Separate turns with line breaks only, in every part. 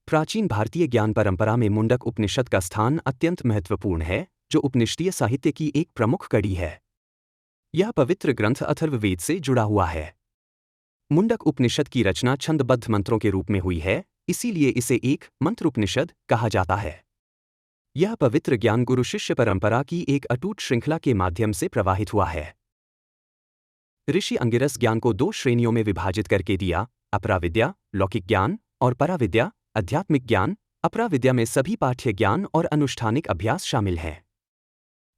प्राचीन भारतीय ज्ञान परंपरा में मुंडक उपनिषद का स्थान अत्यंत महत्वपूर्ण है, जो उपनिषदीय साहित्य की एक प्रमुख कड़ी है। यह पवित्र ग्रंथ अथर्ववेद से जुड़ा हुआ है। मुंडक उपनिषद की रचना छंदबद्ध मंत्रों के रूप में हुई है, इसीलिए इसे एक मंत्र उपनिषद कहा जाता है। यह पवित्र ज्ञान गुरु शिष्य परंपरा की एक अटूट श्रृंखला के माध्यम से प्रवाहित हुआ है। ऋषि अंगिरस ज्ञान को दो श्रेणियों में विभाजित करके दिया: अपराविद्या, लौकिक ज्ञान, और पराविद्या, आध्यात्मिक ज्ञान। अपराविद्या में सभी पाठ्य ज्ञान और अनुष्ठानिक अभ्यास शामिल हैं।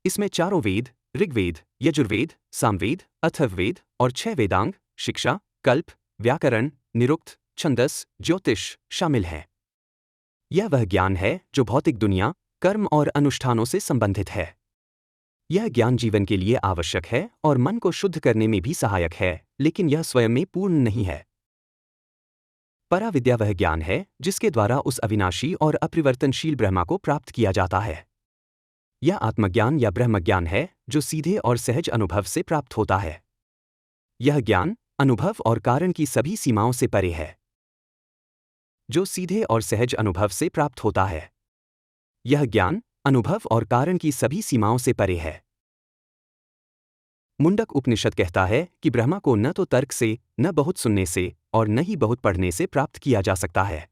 इसमें चारों वेद, ऋग्वेद, यजुर्वेद, सामवेद, अथर्ववेद और 6 वेदांग, शिक्षा, कल्प, व्याकरण, निरुक्त, छंदस, ज्योतिष शामिल हैं। यह वह ज्ञान है जो भौतिक दुनिया, कर्म और अनुष्ठानों से संबंधित है। यह ज्ञान जीवन के लिए आवश्यक है और मन को शुद्ध करने में भी सहायक है, लेकिन यह स्वयं में पूर्ण नहीं है। पराविद्या वह ज्ञान है जिसके द्वारा उस अविनाशी और अपरिवर्तनशील ब्रह्मा को प्राप्त किया जाता है। यह आत्मज्ञान या ब्रह्मज्ञान है जो सीधे और सहज अनुभव से प्राप्त होता है। यह ज्ञान अनुभव और कारण की सभी सीमाओं से परे है। जो सीधे और सहज अनुभव से प्राप्त होता है। यह ज्ञान अनुभव और कारण की सभी सीमाओं से परे है। मुंडक उपनिषद कहता है कि ब्रह्मा को न तो तर्क से, न बहुत सुनने से और न ही बहुत पढ़ने से प्राप्त किया जा सकता है।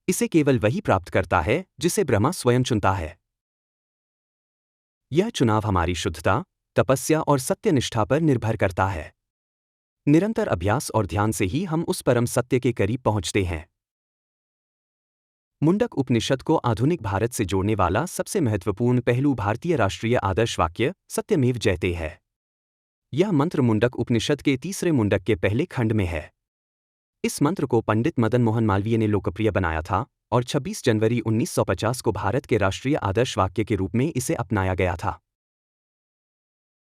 इसे केवल वही प्राप्त करता है जिसे ब्रह्मा स्वयं चुनता है। यह चुनाव हमारी शुद्धता, तपस्या और सत्यनिष्ठा पर निर्भर करता है। निरंतर अभ्यास और ध्यान से ही हम उस परम सत्य के करीब पहुंचते हैं। मुंडक उपनिषद को आधुनिक भारत से जोड़ने वाला सबसे महत्वपूर्ण पहलू भारतीय राष्ट्रीय आदर्श वाक्य सत्यमेव जयते है। यह मंत्र मुंडक उपनिषद के तीसरे मुंडक के पहले खंड में है। इस मंत्र को पंडित मदन मोहन मालवीय ने लोकप्रिय बनाया था और 26 जनवरी 1950 को भारत के राष्ट्रीय आदर्श वाक्य के रूप में इसे अपनाया गया था।